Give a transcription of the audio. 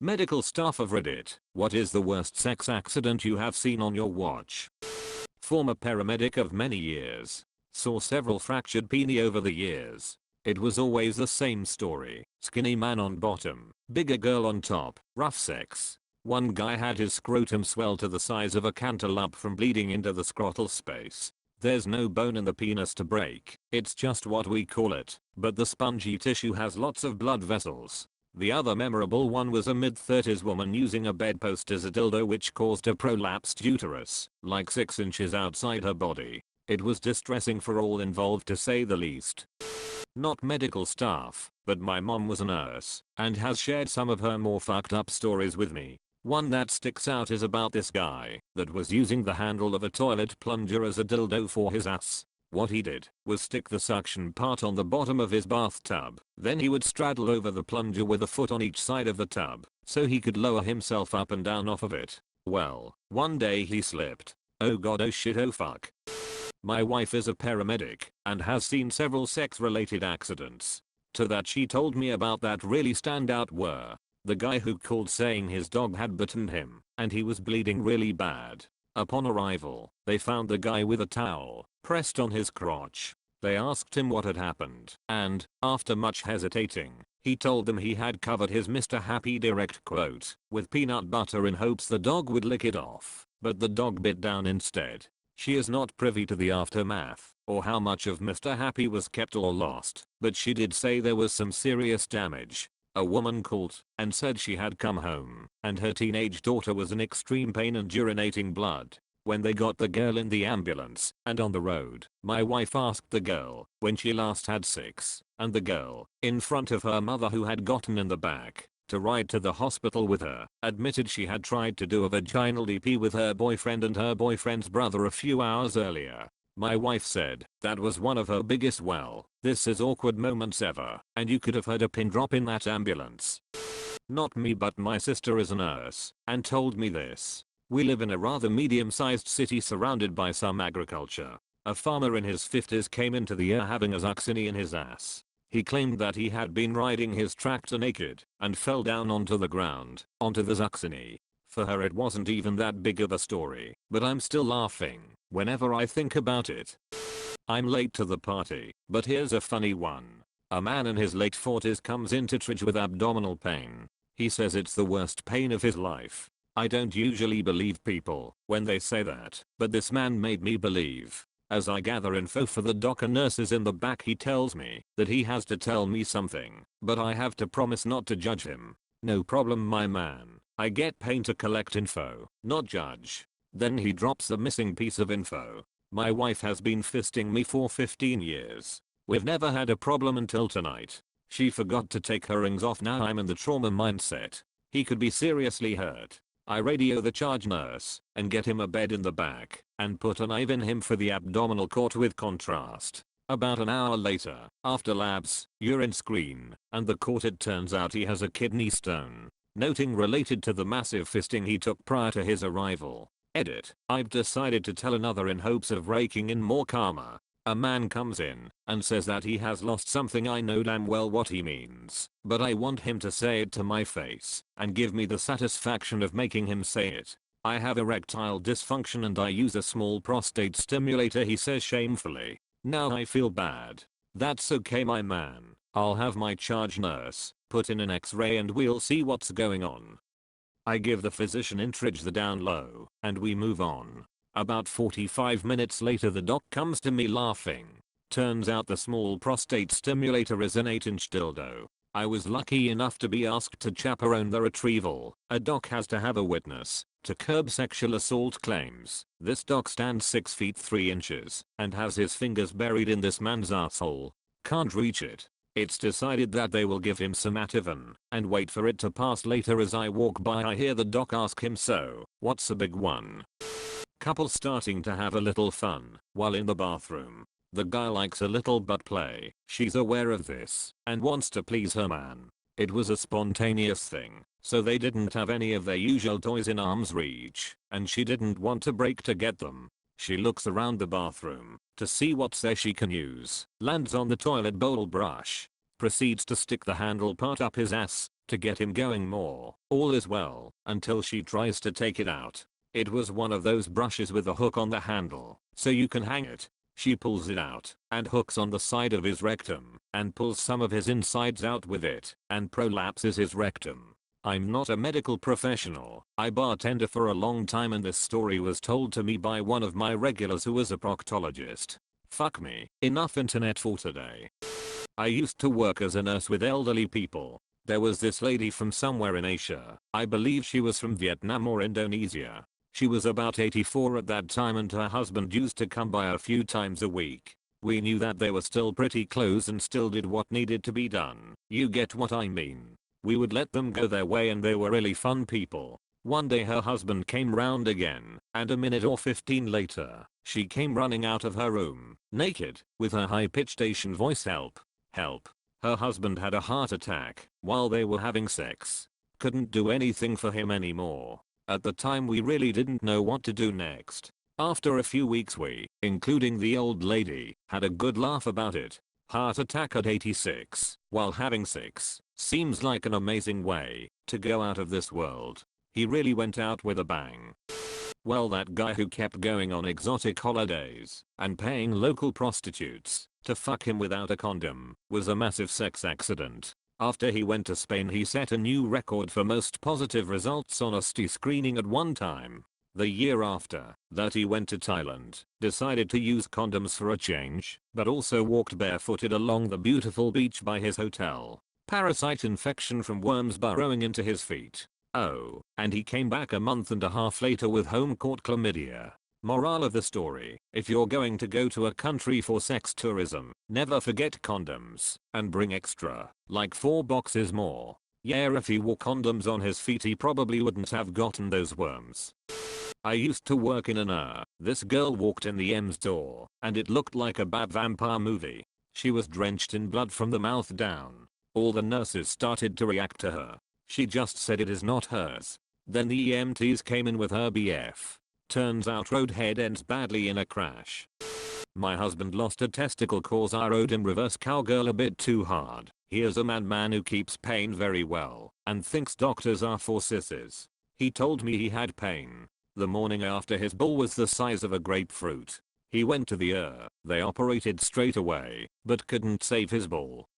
Medical staff of Reddit, what is the worst sex accident you have seen on your watch? Former paramedic of many years. Saw several fractured peni over the years. It was always the same story. Skinny man on bottom, bigger girl on top, rough sex. One guy had his scrotum swell to the size of a cantaloupe from bleeding into the scrotal space. There's no bone in the penis to break, it's just what we call it, but the spongy tissue has lots of blood vessels. The other memorable one was a mid-30s woman using a bedpost as a dildo which caused a prolapsed uterus, like 6 inches outside her body. It was distressing for all involved to say the least. Not medical staff, but my mom was a nurse, and has shared some of her more fucked up stories with me. One that sticks out is about this guy that was using the handle of a toilet plunger as a dildo for his ass. What he did was stick the suction part on the bottom of his bathtub, then he would straddle over the plunger with a foot on each side of the tub, so he could lower himself up and down off of it. Well, one day he slipped. Oh god, oh shit, oh fuck. My wife is a paramedic and has seen several sex-related accidents. To that she told me about that really stand out were the guy who called saying his dog had bitten him and he was bleeding really bad. Upon arrival, they found the guy with a towel pressed on his crotch. They asked him what had happened, and, after much hesitating, he told them he had covered his Mr. Happy direct quote with peanut butter in hopes the dog would lick it off, but the dog bit down instead. She is not privy to the aftermath, or how much of Mr. Happy was kept or lost, but she did say there was some serious damage. A woman called and said she had come home and her teenage daughter was in extreme pain and urinating blood. When they got the girl in the ambulance and on the road, my wife asked the girl when she last had sex, and the girl, in front of her mother who had gotten in the back to ride to the hospital with her, admitted she had tried to do a vaginal DP with her boyfriend and her boyfriend's brother a few hours earlier. My wife said that was one of her biggest well, this is awkward moments ever, and you could have heard a pin drop in that ambulance. Not me, but my sister is a nurse and told me this. We live in a rather medium-sized city surrounded by some agriculture. A farmer in his 50s came into the year having a zucchini in his ass. He claimed that he had been riding his tractor naked and fell down onto the ground, onto the zucchini. For her it wasn't even that big of a story, but I'm still laughing whenever I think about it. I'm late to the party, but here's a funny one. A man in his late 40s comes into Tridge with abdominal pain. He says it's the worst pain of his life. I don't usually believe people when they say that, but this man made me believe. As I gather info for the doc and nurses in the back, he tells me that he has to tell me something, but I have to promise not to judge him. No problem, my man. I get paid to collect info, not judge. Then he drops the missing piece of info. My wife has been fisting me for 15 years. We've never had a problem until tonight. She forgot to take her rings off. Now I'm in the trauma mindset. He could be seriously hurt. I radio the charge nurse and get him a bed in the back and put a knife in him for the abdominal cord with contrast. About an hour later, after labs, urine screen, and the cord, it turns out he has a kidney stone. Noting related to the massive fisting he took prior to his arrival. Edit. I've decided to tell another in hopes of raking in more karma. A man comes in and says that he has lost something. I know damn well what he means, but I want him to say it to my face and give me the satisfaction of making him say it. I have erectile dysfunction and I use a small prostate stimulator, he says shamefully. Now I feel bad. That's okay, my man. I'll have my charge nurse put in an x-ray and we'll see what's going on. I give the physician in Tridge the down low and we move on. About 45 minutes later the doc comes to me laughing. Turns out the small prostate stimulator is an 8-inch dildo. I was lucky enough to be asked to chaperone the retrieval. A doc has to have a witness to curb sexual assault claims. This doc stands 6 feet 3 inches and has his fingers buried in this man's asshole. Can't reach it. It's decided that they will give him some Ativan and wait for it to pass. Later as I walk by I hear the doc ask him, so what's a big one? Couple starting to have a little fun while in the bathroom. The guy likes a little butt play. She's aware of this and wants to please her man. It was a spontaneous thing, so they didn't have any of their usual toys in arm's reach, and she didn't want to break to get them. She looks around the bathroom to see what's there she can use. Lands on the toilet bowl brush. proceeds to stick the handle part up his ass to get him going more. All is well until she tries to take it out. It was one of those brushes with a hook on the handle so you can hang it. She pulls it out and hooks on the side of his rectum and pulls some of his insides out with it and prolapses his rectum. I'm not a medical professional. I bartender for a long time and this story was told to me by one of my regulars who was a proctologist. Fuck me. Enough internet for today. I used to work as a nurse with elderly people. There was this lady from somewhere in Asia. I believe she was from Vietnam or Indonesia. She was about 84 at that time and her husband used to come by a few times a week. We knew that they were still pretty close and still did what needed to be done. You get what I mean. We would let them go their way and they were really fun people. One day her husband came round again and a minute or 15 later, she came running out of her room, naked, with her high-pitched Asian voice, "Help. Help." Her husband had a heart attack while they were having sex. Couldn't do anything for him anymore. At the time we really didn't know what to do next. After a few weeks we, including the old lady, had a good laugh about it. Heart attack at 86 while having sex seems like an amazing way to go out of this world. He really went out with a bang. Well, that guy who kept going on exotic holidays and paying local prostitutes to fuck him without a condom was a massive sex accident. After he went to Spain he set a new record for most positive results on a STI screening at one time. The year after that he went to Thailand, decided to use condoms for a change, but also walked barefooted along the beautiful beach by his hotel. Parasite infection from worms burrowing into his feet. Oh, and he came back a month and a half later with home-caught chlamydia. Moral of the story, if you're going to go to a country for sex tourism, never forget condoms, and bring extra, like 4 boxes more. Yeah, if he wore condoms on his feet he probably wouldn't have gotten those worms. I used to work in an This girl walked in the M's door, and it looked like a bad vampire movie. She was drenched in blood from the mouth down. All the nurses started to react to her. She just said it is not hers. Then the EMTs came in with her BF. Turns out roadhead ends badly in a crash. My husband lost a testicle cause I rode him reverse cowgirl a bit too hard. He is a madman who keeps pain very well and thinks doctors are for sissies. He told me he had pain the morning after his bull was the size of a grapefruit. He went to the they operated straight away but couldn't save his bull.